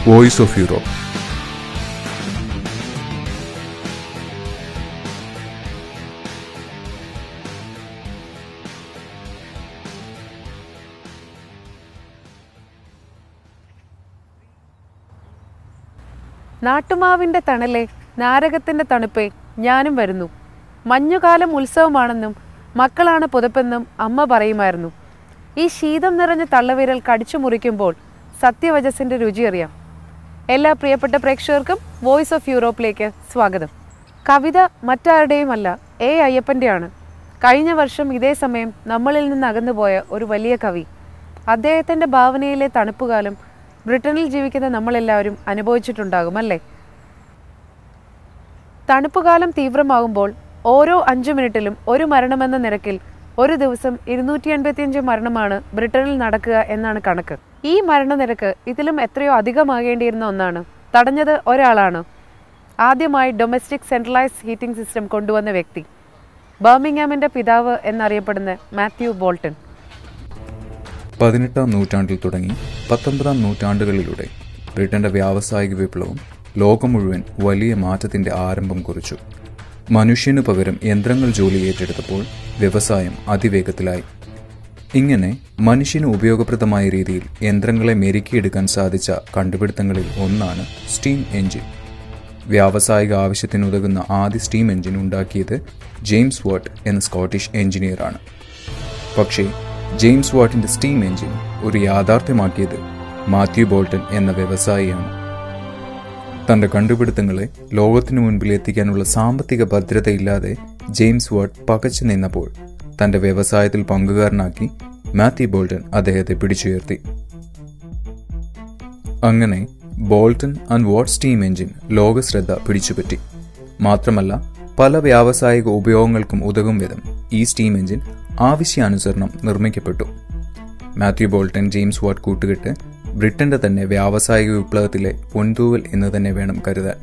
Voice of Europe. നാട്ടുമാവിൻ്റെ തണലേ, നാരകത്തിൻ്റെ തണുപ്പേ, ഞാനും വരുന്നു. മഞ്ഞുകാലം ഉത്സവമാണെന്നും മക്കളാണ് പുതപ്പെന്നും അമ്മ പറയുമായിരുന്നു. ഈ ശീതം നിറഞ്ഞ തള്ളവിരൽ കടിച്ചു മുറിക്കുമ്പോൾ സത്യവചസിൻ്റെ രുചിയറിയാം. എല്ലാ പ്രിയപ്പെട്ട പ്രേക്ഷകർക്കും വോയിസ് ഓഫ് യൂറോപ്പിലേക്ക് സ്വാഗതം. കവിത മറ്റാരുടെയുമല്ല, അയ്യപ്പൻ്റെയാണ്. കഴിഞ്ഞ വർഷം ഇതേ സമയം നമ്മളിൽ നിന്ന് അകന്നുപോയ ഒരു വലിയ കവി. അദ്ദേഹത്തിൻ്റെ ഭാവനയിലെ തണുപ്പുകാലം ബ്രിട്ടനിൽ ജീവിക്കുന്ന നമ്മളെല്ലാവരും അനുഭവിച്ചിട്ടുണ്ടാകും അല്ലേ? തണുപ്പുകാലം തീവ്രമാകുമ്പോൾ ഓരോ 5 മിനിറ്റിലും ഒരു മരണമെന്ന നിരക്കിൽ ഒരു ദിവസം 285 മരണമാണ് ബ്രിട്ടനിൽ നടക്കുക എന്നാണ് കണക്ക്. ഈ മരണനിരക്ക് ഇതിലും എത്രയോ അധികമാകേണ്ടിയിരുന്ന ഒന്നാണ്. തടഞ്ഞത് ഒരാളാണ്. ആദ്യമായി ഡൊമസ്റ്റിക് സെൻട്രലൈസ്ഡ് ഹീറ്റിംഗ് സിസ്റ്റം കൊണ്ടുവന്ന വ്യക്തി, ബർമിംഗ്ഹാമിൻ്റെ പിതാവ് എന്നറിയപ്പെടുന്ന മാത്യു ബോൾട്ടൺ. 18-ാം നൂറ്റാണ്ടിൽ തുടങ്ങി 19-ാം നൂറ്റാണ്ടുകളിലൂടെ ബ്രിട്ടന്റെ വ്യാവസായിക വിപ്ലവം ലോകം മുഴുവൻ വലിയ മാറ്റത്തിന്റെ ആരംഭം കുറിച്ചു. മനുഷ്യനു പകരം യന്ത്രങ്ങൾ ജോലി ഏറ്റെടുത്തപ്പോൾ വ്യവസായം അതിവേഗത്തിലായി. ഇങ്ങനെ മനുഷ്യന് ഉപയോഗപ്രദമായ രീതിയിൽ യന്ത്രങ്ങളെ മെരുക്കിയെടുക്കാൻ സാധിച്ച കണ്ടുപിടുത്തങ്ങളിൽ ഒന്നാണ് സ്റ്റീം എഞ്ചിൻ. വ്യാവസായിക ആവശ്യത്തിനുതകുന്ന ആദ്യ സ്റ്റീം എഞ്ചിൻ ഉണ്ടാക്കിയത് ജെയിംസ് വാട്ട് എന്ന സ്കോട്ടിഷ് എഞ്ചിനീയറാണ്. പക്ഷേ ജെയിംസ് വാട്ടിന്റെ സ്റ്റീം എഞ്ചിൻ ഒരു യാഥാർത്ഥ്യമാക്കിയത് മാത്യു ബോൾട്ടൺ എന്ന വ്യവസായിയാണ്. തന്റെ കണ്ടുപിടുത്തങ്ങളെ ലോകത്തിനു മുൻപിൽ എത്തിക്കാനുള്ള സാമ്പത്തിക ഭദ്രതയില്ലാതെ ജെയിംസ് വാട്ട് പകച്ചു നിന്നപ്പോൾ തന്റെ വ്യവസായത്തിൽ പങ്കുകാരനാക്കി മാത്യു ബോൾട്ടൺ അദ്ദേഹത്തെ പിടിച്ചുയർത്തി. അങ്ങനെ Boulton and Watt steam engine ലോകശ്രദ്ധ പിടിച്ചുപറ്റി. മാത്രമല്ല, പല വ്യാവസായിക ഉപയോഗങ്ങൾക്കും ഉതകും വിധം ഈ സ്റ്റീം എഞ്ചിൻ ആവശ്യാനുസരണം നിർമ്മിക്കപ്പെട്ടു. മാത്യു ബോൾട്ടൺ ജെയിംസ് വാട്ട് കൂട്ടുകെട്ട് ബ്രിട്ടന്റെ തന്നെ വ്യാവസായിക വിപ്ലവത്തിലെ പൊൻതൂവൽ എന്ന് തന്നെ വേണം കരുതാൻ.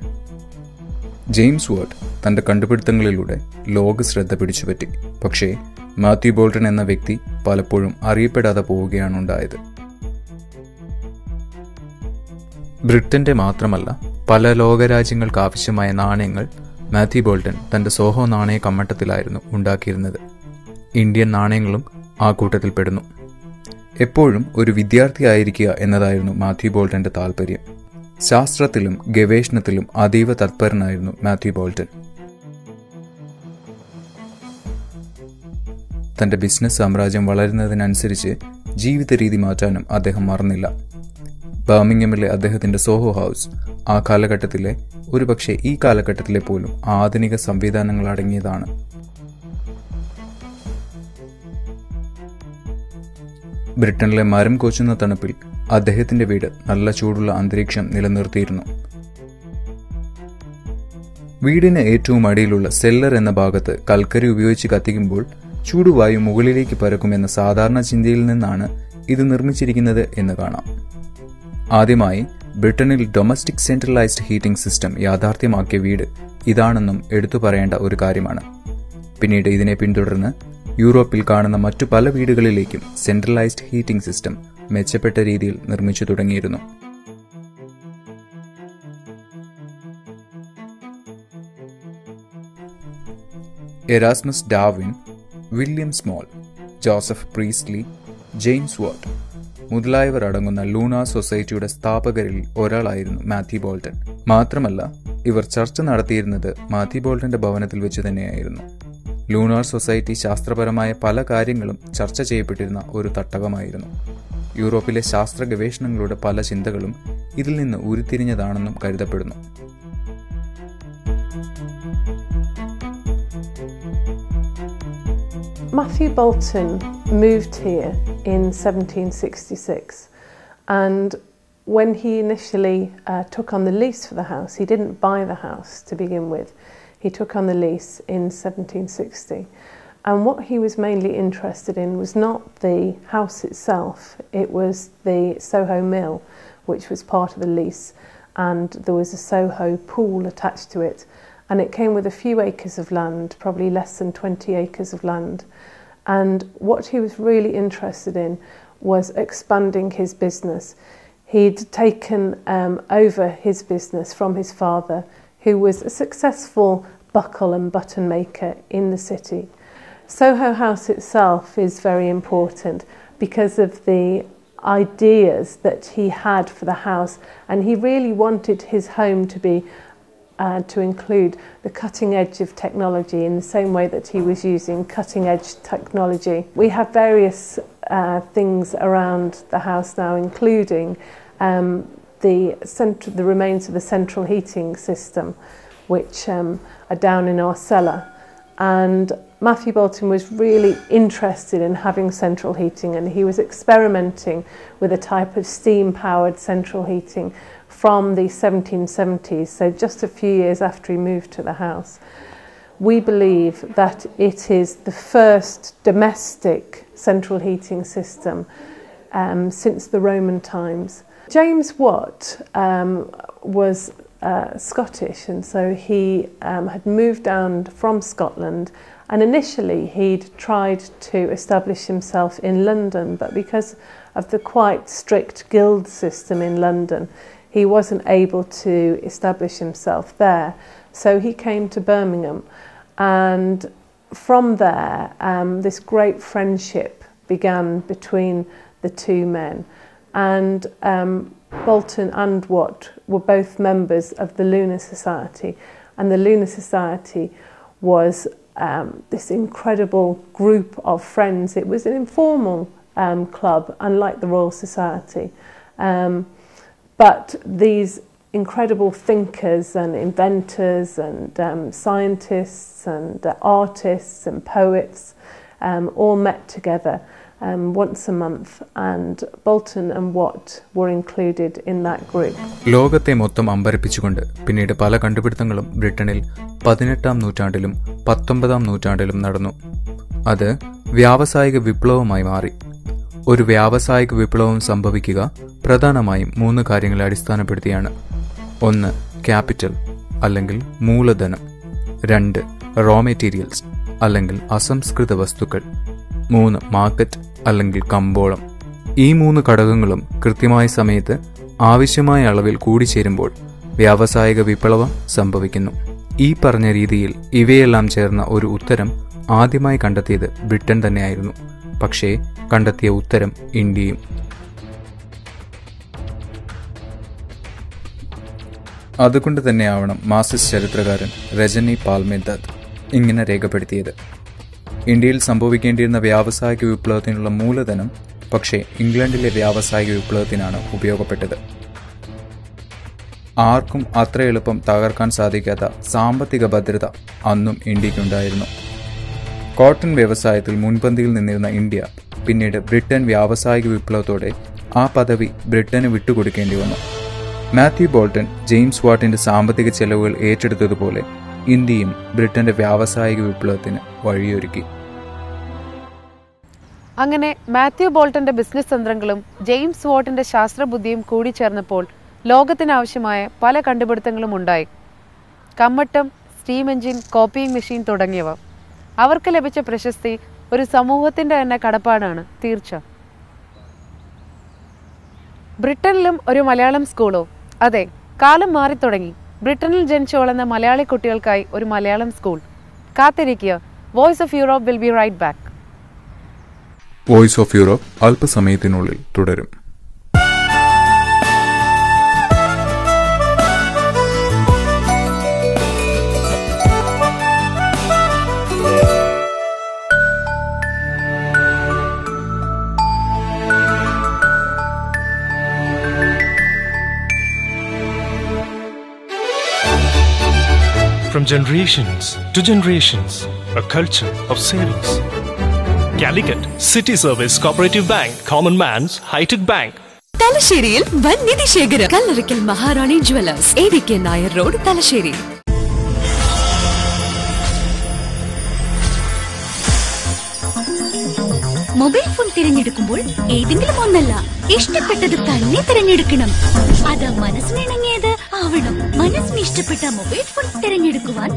ജെയിംസ് വാട്ട് തന്റെ കണ്ടുപിടുത്തങ്ങളിലൂടെ ലോക ശ്രദ്ധ പിടിച്ചുപറ്റി. പക്ഷേ മാത്യു ബോൾട്ടൺ എന്ന വ്യക്തി പലപ്പോഴും അറിയപ്പെടാതെ പോവുകയാണുണ്ടായത്. ബ്രിട്ടന്റെ മാത്രമല്ല, പല ലോകരാജ്യങ്ങൾക്ക് ആവശ്യമായ നാണയങ്ങൾ മാത്യു ബോൾട്ടൺ തന്റെ സോഹോ നാണയ കമ്മട്ടത്തിലായിരുന്നു ഉണ്ടാക്കിയിരുന്നത്. ഇന്ത്യൻ നാണയങ്ങളും ആ കൂട്ടത്തിൽ പെടുന്നു. എപ്പോഴും ഒരു വിദ്യാർത്ഥിയായിരിക്കുക എന്നതായിരുന്നു മാത്യു ബോൾട്ടന്റെ താല്പര്യം. ശാസ്ത്രത്തിലും ഗവേഷണത്തിലും അതീവ തത്പരനായിരുന്നു മാത്യു ബോൾട്ടൺ. തന്റെ ബിസിനസ് സാമ്രാജ്യം വളരുന്നതിനനുസരിച്ച് ജീവിത രീതി മാറ്റാനും അദ്ദേഹം മറന്നില്ല. ബർമിംഗ്ഹാമിലെ അദ്ദേഹത്തിന്റെ സോഹോ ഹൗസ് ആ കാലഘട്ടത്തിലെ, ഒരുപക്ഷെ ഈ കാലഘട്ടത്തിലെ പോലും ആധുനിക സംവിധാനങ്ങൾ അടങ്ങിയതാണ്. ബ്രിട്ടനിലെ മരം കോച്ചുന്ന തണുപ്പിൽ അദ്ദേഹത്തിന്റെ വീട് നല്ല ചൂടുള്ള അന്തരീക്ഷം നിലനിർത്തിയിരുന്നു. വീടിന് ഏറ്റവും അടിയിലുള്ള സെല്ലർ എന്ന ഭാഗത്ത് കൽക്കരി ഉപയോഗിച്ച് കത്തിക്കുമ്പോൾ ചൂടുവായു മുകളിലേക്ക് പരക്കുമെന്ന സാധാരണ ചിന്തയിൽ നിന്നാണ് ഇത് നിർമ്മിച്ചിരിക്കുന്നത് എന്ന് കാണാം. ആദ്യമായി ബ്രിട്ടനിൽ ഡൊമസ്റ്റിക് സെൻട്രലൈസ്ഡ് ഹീറ്റിംഗ് സിസ്റ്റം യാഥാർത്ഥ്യമാക്കിയ വീട് ഇതാണെന്നും എടുത്തു പറയേണ്ട ഒരു കാര്യമാണ്. പിന്നീട് ഇതിനെ പിന്തുടർന്ന് യൂറോപ്പിൽ കാണുന്ന മറ്റു പല വീടുകളിലേക്കും സെൻട്രലൈസ്ഡ് ഹീറ്റിംഗ് സിസ്റ്റം മെച്ചപ്പെട്ട രീതിയിൽ നിർമ്മിച്ചു തുടങ്ങിയിരുന്നു. Erasmus Darwin, William Small, Joseph Priestley, James Watt മുതലായവർ അടങ്ങുന്ന ലൂണാർ സൊസൈറ്റിയുടെ സ്ഥാപകരിൽ ഒരാളായിരുന്നു മാത്യു ബോൾട്ടൺ. മാത്രമല്ല, ഇവർ ചർച്ച നടത്തിയിരുന്നത് മാത്യു ബോൾട്ടന്റെ ഭവനത്തിൽ വെച്ച് തന്നെയായിരുന്നു. ലൂണാർ സൊസൈറ്റി ശാസ്ത്രപരമായ പല കാര്യങ്ങളും ചർച്ച ചെയ്യപ്പെട്ടിരുന്ന ഒരു തട്ടകമായിരുന്നു. യൂറോപ്പിലെ ശാസ്ത്ര ഗവേഷണങ്ങളുടെ പല ചിന്തകളും ഇതിൽ നിന്ന് ഉരുത്തിരിഞ്ഞതാണെന്നും കരുതപ്പെടുന്നു. Matthew Boulton moved here in 1766, and when he initially took on the lease for the house, he didn't buy the house to begin with. He took on the lease in 1760, and what he was mainly interested in was not the house itself, it was the Soho Mill, which was part of the lease, and there was a Soho pool attached to it, and it came with a few acres of land, probably less than 20 acres of land. And what he was really interested in was expanding his business. He'd taken over his business from his father, who was a successful buckle and button maker in the city. Soho House itself is very important because of the ideas that he had for the house, and he really wanted his home to be to include the cutting edge of technology in the same way that he was using cutting edge technology. We have various things around the house now, including the remains of the central heating system, which are down in our cellar. And Matthew Boulton was really interested in having central heating, and he was experimenting with a type of steam-powered central heating from the 1770s, so just a few years after he moved to the house. We believe that it is the first domestic central heating system since the Roman times. James Watt was Scottish, and so he had moved down from Scotland, and initially he'd tried to establish himself in London, but because of the quite strict guild system in London, he wasn't able to establish himself there. So he came to Birmingham, and from there this great friendship began between the two men. And Boulton and Watt were both members of the Lunar Society, and the Lunar Society was this incredible group of friends. It was an informal club, unlike the Royal Society, but these incredible thinkers and inventors and scientists and artists and poets all met together once a month, and Boulton and Watt were included in that group. ലോകത്തെ മൊത്തം അമ്പരപ്പിച്ചുകൊണ്ട് പിന്നീട് പല കണ്ടുപിടുത്തങ്ങളും ബ്രിട്ടനിൽ 18-ാം നൂറ്റാണ്ടിലും 19-ാം നൂറ്റാണ്ടിലും നടന്നു. അത് വ്യാവസായിക വിപ്ലവമായി മാറി. ഒരു വ്യാവസായിക വിപ്ലവം സംഭവിക്കുക പ്രധാനമായും 3 കാര്യങ്ങളെ അടിസ്ഥാനപ്പെടുത്തിയാണ്. 1. ക്യാപിറ്റൽ അല്ലെങ്കിൽ മൂലധനം. 2. റോ മെറ്റീരിയൽസ് അല്ലെങ്കിൽ അസംസ്കൃത വസ്തുക്കൾ. 3. മാർക്കറ്റ് അല്ലെങ്കിൽ കമ്പോളം. ഈ 3 ഘടകങ്ങളും കൃത്യമായ സമയത്ത് ആവശ്യമായ അളവിൽ കൂടിച്ചേരുമ്പോൾ വ്യാവസായിക വിപ്ലവം സംഭവിക്കുന്നു. ഈ പറഞ്ഞ രീതിയിൽ ഇവയെല്ലാം ചേർന്ന ഒരു ഉത്തരം ആദ്യമായി കണ്ടെത്തിയത് ബ്രിട്ടൻ തന്നെയായിരുന്നു. പക്ഷേ കണ്ടെത്തിയ ഉത്തരം ഇന്ത്യയും. അതുകൊണ്ട് തന്നെയാവണം മാർക്സിസ്റ്റ് ചരിത്രകാരൻ രജനി പാൽമെദാദ് ഇങ്ങനെ രേഖപ്പെടുത്തിയത്: ഇന്ത്യയിൽ സംഭവിക്കേണ്ടിയിരുന്ന വ്യാവസായിക വിപ്ലവത്തിനുള്ള മൂലധനം പക്ഷേ ഇംഗ്ലണ്ടിലെ വ്യാവസായിക വിപ്ലവത്തിനാണ് ഉപയോഗപ്പെട്ടത്. ആർക്കും അത്ര എളുപ്പം തകർക്കാൻ സാധിക്കാത്ത സാമ്പത്തിക ഭദ്രത അന്നും ഇന്ത്യക്കുണ്ടായിരുന്നു. കോട്ടൺ വ്യവസായത്തിൽ മുൻപന്തിയിൽ നിന്നിരുന്ന ഇന്ത്യ പിന്നീട് ബ്രിട്ടൻ വ്യാവസായിക വിപ്ലവത്തോടെ ആ പദവി ബ്രിട്ടന് വിട്ടുകൊടുക്കേണ്ടി വന്നു. മാത്യു ബോൾട്ടൺ ജെയിംസ് വാട്ടിന്റെ സാമ്പത്തിക ചെലവുകൾ ഏറ്റെടുത്തതുപോലെ ഇന്ത്യയും ബ്രിട്ടന്റെ വ്യാവസായിക വിപ്ലവത്തിന് വഴിയൊരുക്കി. അങ്ങനെ മാത്യു ബോൾട്ടന്റെ ബിസിനസ് തന്ത്രങ്ങളും ജെയിംസ് വാട്ടിന്റെ ശാസ്ത്രബുദ്ധിയും കൂടിച്ചേർന്നപ്പോൾ ലോകത്തിനാവശ്യമായ പല കണ്ടുപിടുത്തങ്ങളും ഉണ്ടായി. കമ്മട്ടം, സ്റ്റീം എഞ്ചിൻ, കോപ്പിയിങ് മെഷീൻ തുടങ്ങിയവ. അവർക്ക് ലഭിച്ച പ്രശസ്തി ഒരു സമൂഹത്തിന്റെ തന്നെ കടപ്പാടാണ്, തീർച്ച. ബ്രിട്ടനിലും ഒരു മലയാളം സ്കൂളോ? അതെ, കാലം മാറിത്തുടങ്ങി. ബ്രിട്ടനിൽ ജനിച്ചു വളർന്ന മലയാളി കുട്ടികൾക്കായി ഒരു മലയാളം സ്കൂൾ. കാത്തിരിക്കുക. Voice of Europe will be right back. Voice of Europe അല്പസമയത്തിനുള്ളിൽ തുടരും. From generations to generations, a culture of savings. Calicut City Service Cooperative Bank, Common Man's High-Tech Bank. തലശ്ശേരിയിൽ വൻ നിധിശേഖരം. Kallarakkal Maharani jewellers, ADK Nair road, Thalassery. Mobile phone തിരഞ്ഞെടുക്കുമ്പോൾ ഏതെങ്കിലും ഒന്നല്ല, ഇഷ്ടപ്പെട്ടത് തന്നെ തിരഞ്ഞെടുക്കണം. അത് മനസ്സിനിണങ്ങിയത് ആവണം. മനസ്സിന് ഇഷ്ടപ്പെട്ട മൊബൈൽ ഫോൺ തിരഞ്ഞെടുക്കുവാൻ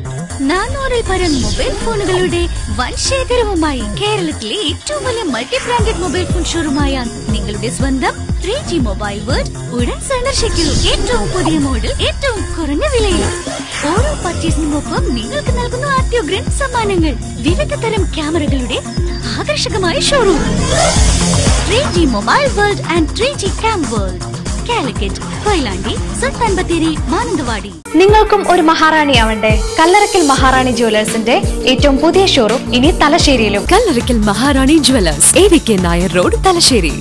400-ൽ പരം മൊബൈൽ ഫോണുകളുടെ വൻ ശേഖരവുമായി കേരളത്തിലെ ഏറ്റവും വലിയ മൾട്ടി ബ്രാൻഡഡ് മൊബൈൽ ഫോൺ ഷോറൂമായ നിങ്ങളുടെ സ്വന്തം 3G മൊബൈൽ വേൾഡ് ഉടൻ സന്ദർശിക്കൂ. ഏറ്റവും പുതിയ മോഡൽ, ഏറ്റവും കുറഞ്ഞ വിലയിൽ. ഓരോ പർച്ചേസിനുമൊപ്പം നിങ്ങൾക്ക് നൽകുന്ന അത്യുഗ്രൻ സമ്മാനങ്ങൾ. വിവിധ തരം ക്യാമറകളുടെ ആകർഷകമായ showroom. 3G mobile world and 3G cam world. Calicut, Koyilandy, Sultan Bathery, Mananthavady. നിങ്ങൾക്കും ഒരു മഹാറാണിയാവണ്ടേ? കല്ലറക്കൽ മഹാറാണി ജുവലേഴ്സിന്റെ ഏറ്റവും പുതിയ ഷോറൂം ഇനി തലശ്ശേരിയിലും. Kallarakkal Maharani jewellers, AVK Nair road, Thalassery.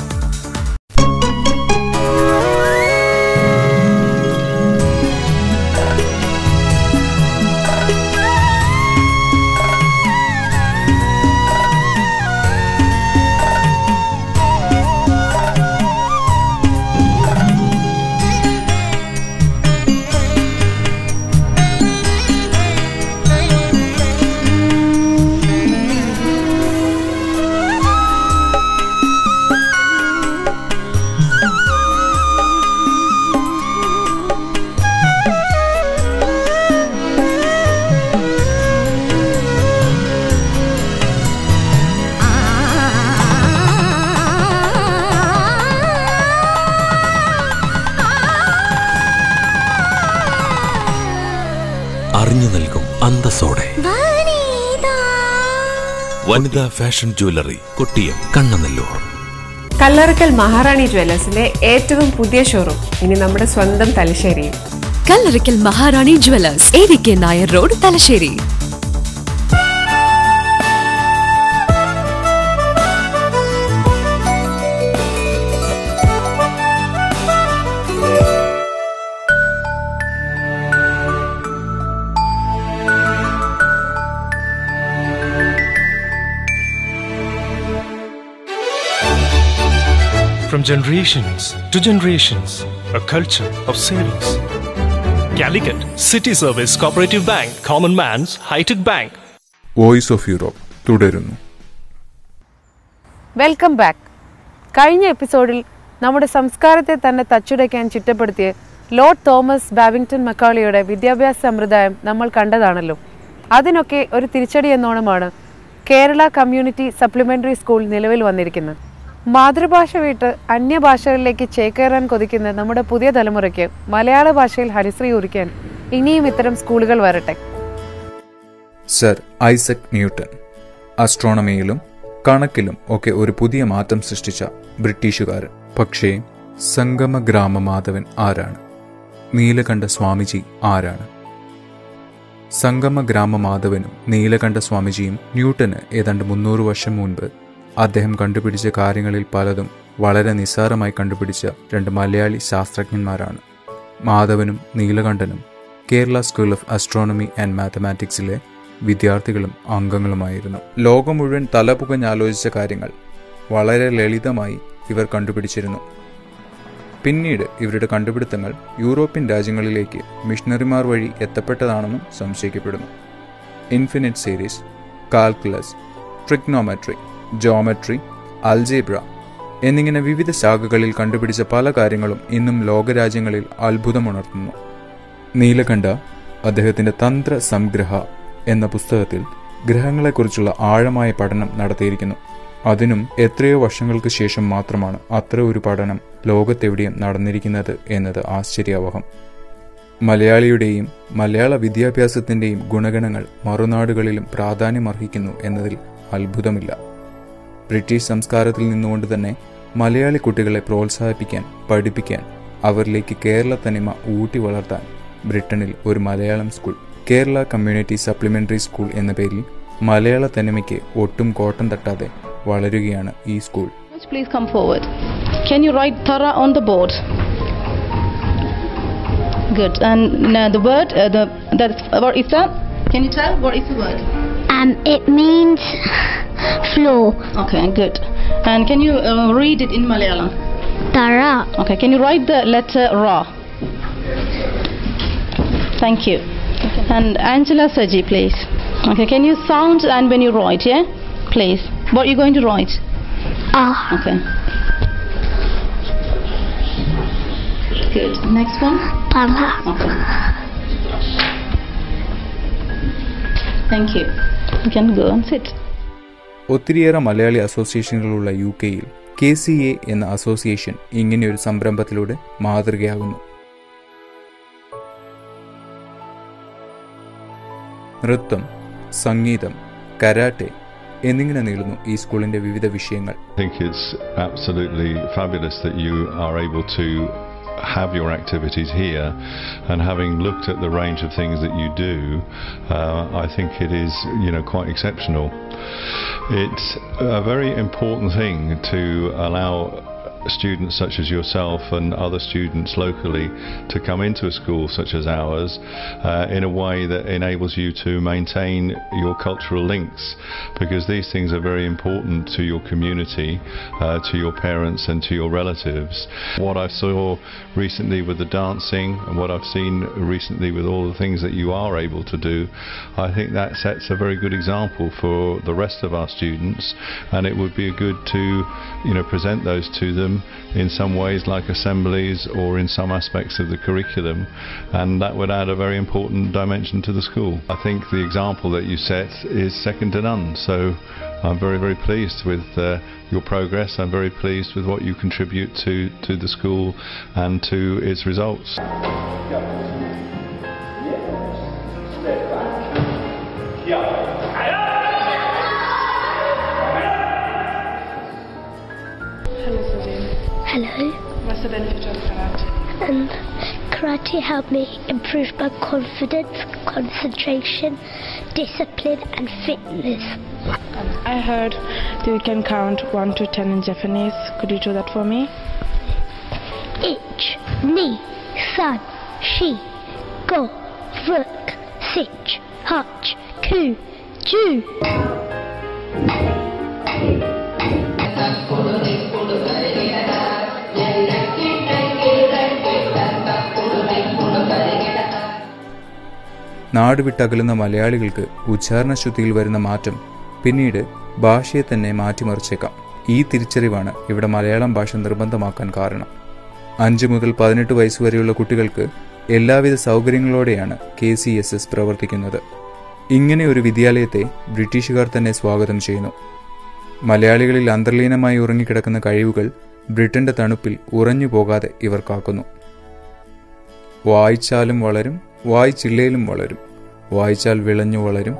അറിഞ്ഞു നൽകും അന്തസ്സോടെ. Vanitha fashion jewellery, Kottiyam, Kannanallur. കല്ലറക്കൽ മഹാറാണി ജ്വല്ലേഴ്സിന്റെ ഏറ്റവും പുതിയ ഷോറൂം ഇനി നമ്മുടെ സ്വന്തം തലശ്ശേരിയിൽ. Kallarakkal Maharani jewellers, AVK Nair road, Thalassery. From generations to generations, a culture of savings. Calicut City Service Cooperative Bank, Common Man's High-Tech Bank. Voice of Europe തുടരുന്നു. Welcome back. കഴിഞ്ഞ എപ്പിസോഡിൽ നമ്മുടെ സംസ്കാരത്തെ തന്നെ തച്ചുടയ്ക്കാൻ ചിട്ടപ്പെടുത്തിയ ലോർഡ് തോമസ് ബാബിംഗ്ടൺ മക്കാളിയുടെ വിദ്യാഭ്യാസ സമ്പ്രദായം നമ്മൾ കണ്ടതാണല്ലോ. അതിനൊക്കെ ഒരു തിരിച്ചടി എന്നോണമാണ് കേരള കമ്മ്യൂണിറ്റി സപ്ലിമെൻ്ററി സ്കൂൾ നിലവിൽ വന്നിരിക്കുന്നത്. മാതൃഭാഷ വിട്ട് അന്യഭാഷകളിലേക്ക് ചേക്കേറാൻ കൊതിക്കുന്ന നമ്മുടെ പുതിയ തലമുറയ്ക്ക് മലയാള ഭാഷയിൽ ഹരിശ്രീ കുറിക്കാൻ ഇനിയും ഇത്തരം സ്കൂളുകൾ വരട്ടെ. സർ ഐസക് ന്യൂട്ടൺ ആസ്ട്രോണമിയിലും കണക്കിലും ഒക്കെ ഒരു പുതിയ മാറ്റം സൃഷ്ടിച്ച ബ്രിട്ടീഷുകാരൻ. പക്ഷേ സംഗമഗ്രാമ മാധവൻ ആരാണ്? നീലകണ്ഠ സ്വാമിജി ആരാണ്? സംഗമഗ്രാമ മാധവനും നീലകണ്ഠ സ്വാമിജിയും ന്യൂട്ടന് ഏതാണ്ട് 300 വർഷം മുൻപ് അദ്ദേഹം കണ്ടുപിടിച്ച കാര്യങ്ങളിൽ പലതും വളരെ നിസ്സാരമായി കണ്ടുപിടിച്ച 2 മലയാളി ശാസ്ത്രജ്ഞന്മാരാണ്. മാധവനും നീലകണ്ഠനും Kerala school of astronomy and മാത്തമാറ്റിക്സിലെ വിദ്യാർത്ഥികളും അംഗങ്ങളുമായിരുന്നു. ലോകം മുഴുവൻ തലപുകഞ്ഞാലോചിച്ച കാര്യങ്ങൾ വളരെ ലളിതമായി ഇവർ കണ്ടുപിടിച്ചിരുന്നു. പിന്നീട് ഇവരുടെ കണ്ടുപിടുത്തങ്ങൾ യൂറോപ്യൻ രാജ്യങ്ങളിലേക്ക് മിഷണറിമാർ വഴി എത്തപ്പെട്ടതാണെന്നും സംശയിക്കപ്പെടുന്നു. Infinite series, calculus, trigonometry, geometry, algebra എന്നിങ്ങനെ വിവിധ ശാഖകളിൽ കണ്ടുപിടിച്ച പല കാര്യങ്ങളും ഇന്നും ലോകരാജ്യങ്ങളിൽ അത്ഭുതമുണർത്തുന്നു. നീലകണ്ഠ അദ്ദേഹത്തിന്റെ തന്ത്ര സംഗ്രഹ എന്ന പുസ്തകത്തിൽ ഗ്രഹങ്ങളെക്കുറിച്ചുള്ള ആഴമായ പഠനം നടത്തിയിരിക്കുന്നു. അതിനും എത്രയോ വർഷങ്ങൾക്ക് ശേഷം മാത്രമാണ് അത്ര ഒരു പഠനം ലോകത്തെവിടെയും നടന്നിരിക്കുന്നത് എന്നത് ആശ്ചര്യാവഹം. മലയാളിയുടെയും മലയാള വിദ്യാഭ്യാസത്തിന്റെയും ഗുണഗണങ്ങൾ മറുനാടുകളിലും പ്രാധാന്യമർഹിക്കുന്നു എന്നതിൽ അത്ഭുതമില്ല. ബ്രിട്ടീഷ് സംസ്കാരത്തിൽ നിന്നുകൊണ്ട് തന്നെ മലയാളി കുട്ടികളെ പ്രോത്സാഹിപ്പിക്കാൻ, പഠിപ്പിക്കാൻ, അവരിലേക്ക് കേരള തനിമ ഊട്ടി വളർത്താൻ ബ്രിട്ടനിൽ ഒരു Malayalam school, Kerala community supplementary school എന്ന പേരിൽ മലയാള തനിമയ്ക്ക് ഒട്ടും കോട്ടം തട്ടാതെ വളരുകയാണ് ഈ school. Please come forward. Can you write Tara on the board? Good. And the word, what is that? Can you tell what is the word? It means floor. Okay, good. And can you read it in Malayalam? Tara. Okay, can you write the letter Ra? Thank you. Okay. And Angela Saji, please. Okay, can you sound and when you write, yeah? Please. What are you going to write? Pa. Okay. Good. Next one. Papa. Okay. Thank you. You can go and sit. ഒത്തിരിയേറെ Malayali അസോസിയേഷനുകളുള്ള UK-യിൽ KCA എന്ന association ഇങ്ങനെയൊരു സംരംഭത്തിലൂടെ മാതൃകയാകുന്നു. നൃത്തം, സംഗീതം, karate എന്നിങ്ങനെ നീളുന്നു ഈ സ്കൂളിന്റെ വിവിധ വിഷയങ്ങൾ. I think it's absolutely fabulous that you are able to have your activities here, and having looked at the range of things that you do, I think it is, quite exceptional. It's a very important thing to allow students such as yourself and other students locally to come into a school such as ours in a way that enables you to maintain your cultural links, because these things are very important to your community, to your parents and to your relatives. What I saw recently with the dancing and what I've seen recently with all the things that you are able to do, I think that sets a very good example for the rest of our students, and it would be good to present those to them in some ways like assemblies or in some aspects of the curriculum, and that would add a very important dimension to the school. I think the example that you set is second to none, so I'm very, very pleased with your progress. I'm very pleased with what you contribute to the school and to its results. Hello. What's the benefit of karate? Karate helped me improve my confidence, concentration, discipline and fitness. I heard that you can count 1 to 10 in Japanese. Could you do that for me? Ich, ni, san, shi, go, ruk, sich, hach, ku, ju. നാട് വിട്ടകലുന്ന മലയാളികൾക്ക് ഉച്ചാരണശുദ്ധിയിൽ വരുന്ന മാറ്റം പിന്നീട് ഭാഷയെ തന്നെ മാറ്റിമറിച്ചേക്കാം. ഈ തിരിച്ചറിവാണ് ഇവിടെ മലയാളം ഭാഷ നിർബന്ധമാക്കാൻ കാരണം. 5 മുതൽ 18 വയസ്സുവരെയുള്ള കുട്ടികൾക്ക് എല്ലാവിധ സൗകര്യങ്ങളോടെയാണ് KCSS പ്രവർത്തിക്കുന്നത്. ഇങ്ങനെ ഒരു വിദ്യാലയത്തെ ബ്രിട്ടീഷുകാർ തന്നെ സ്വാഗതം ചെയ്യുന്നു. മലയാളികളിൽ അന്തർലീനമായി ഉറങ്ങിക്കിടക്കുന്ന കഴിവുകൾ ബ്രിട്ടന്റെ തണുപ്പിൽ ഉറഞ്ഞു പോകാതെ ഇവർ കാക്കുന്നു. വായിച്ചാലും വളരും, വായിച്ചില്ലേലും വളരും, വായിച്ചാൽ വിളഞ്ഞു വളരും,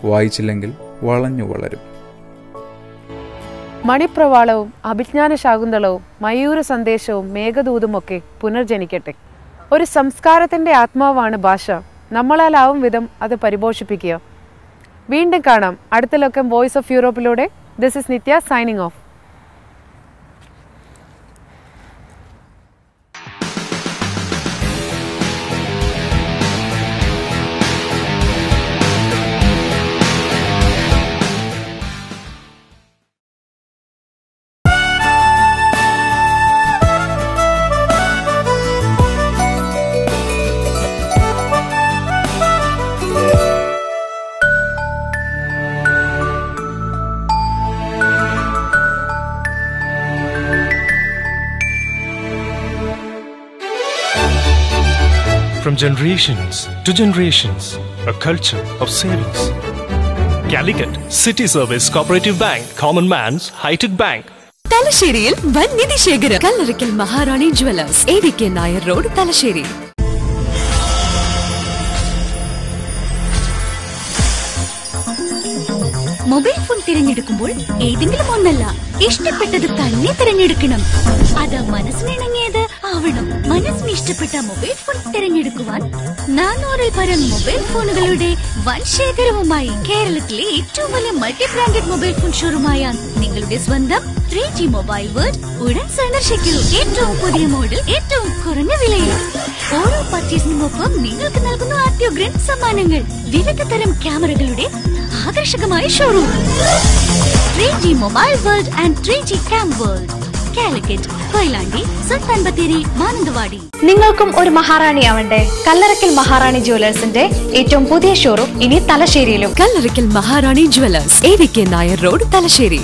വായിച്ചില്ലെങ്കിൽ വളഞ്ഞു വളരും. മണിപ്രവാളവും അഭിജ്ഞാന ശാകുന്തളവും മയൂര സന്ദേശവും മേഘദൂതുമൊക്കെ പുനർജനിക്കട്ടെ. ഒരു സംസ്കാരത്തിന്റെ ആത്മാവാണ് ഭാഷ. നമ്മളാലാവും വിധം അത് പരിപോഷിപ്പിക്കുക. വീണ്ടും കാണാം അടുത്ത ലക്കം വോയിസ് ഓഫ് യൂറോപ്പിലൂടെ. This is Nithya signing off. From generations to generations, a culture of savings. Calicut City Service Cooperative Bank, Common Man's High-Tech Bank. തലശ്ശേരിയിൽ വൻ നിധിശേഖരം. Kallarakkal Maharani jewellers, ADK Nair road, Thalassery. Mobile phone തിരഞ്ഞെടുക്കുമ്പോൾ ഏതെങ്കിലും ഒന്നല്ല, ഇഷ്ടപ്പെട്ടത് തന്നെ തിരഞ്ഞെടുക്കണം. അത് മനസ്സിനിണങ്ങിയത് ആവണം. മനസ്സിന് ഇഷ്ടപ്പെട്ട മൊബൈൽ ഫോൺ തിരഞ്ഞെടുക്കുവാൻ 400-ൽ പരം മൊബൈൽ ഫോണുകളുടെ വൻ ശേഖരവുമായി കേരളത്തിലെ ഏറ്റവും വലിയ മൾട്ടി ബ്രാൻഡഡ് മൊബൈൽ ഫോൺ ഷോറൂമായ നിങ്ങളുടെ സ്വന്തം 3G മൊബൈൽ വേൾഡ് ഉടൻ സന്ദർശിക്കൂ. ഏറ്റവും പുതിയ മോഡൽ, ഏറ്റവും കുറഞ്ഞ വിലയിൽ. ഓരോ പർച്ചേസിനുമൊപ്പം നിങ്ങൾക്ക് നൽകുന്ന അത്യുഗ്രൻ സമ്മാനങ്ങൾ. വിവിധ തരം ക്യാമറകളുടെ ആകർഷകമായ showroom. 3G mobile world and 3G cam world. Calicut, Koyilandy, Sultan Bathery, Mananthavady. നിങ്ങൾക്കും ഒരു മഹാറാണിയാവണ്ടേ? കല്ലറയ്ക്കൽ മഹാറാണി ജുവലേഴ്സിന്റെ ഏറ്റവും പുതിയ ഷോറൂം ഇനി തലശ്ശേരിയിലും. Kallarakkal Maharani jewellers, ADK Nair road, Thalassery.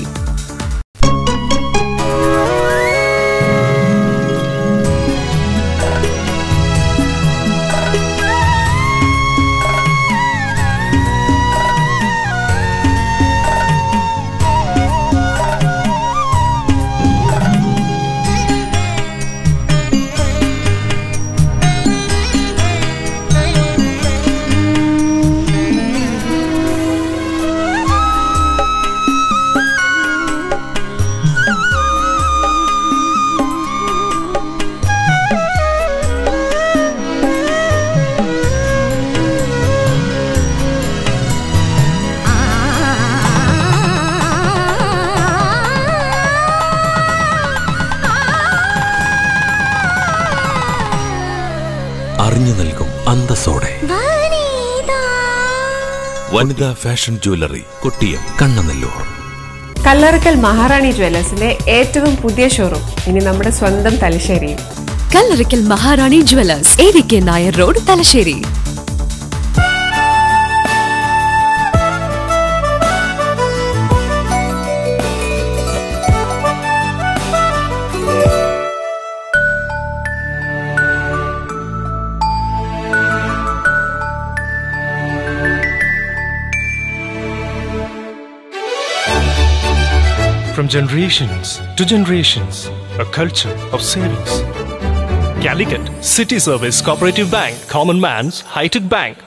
അന്തസ്സോടെ. Vanitha fashion jewellery, Kottiyam, Kannanallur. കല്ലറക്കൽ മഹാറാണി ജ്വല്ലേഴ്സിന്റെ ഏറ്റവും പുതിയ ഷോറൂം ഇനി നമ്മുടെ സ്വന്തം തലശ്ശേരിയിൽ. Kallarakkal Maharani jewellers, AVK. Nair road, Thalassery. From generations to generations, a culture of savings. Calicut City Service Cooperative Bank, Common Man's High-Tech Bank.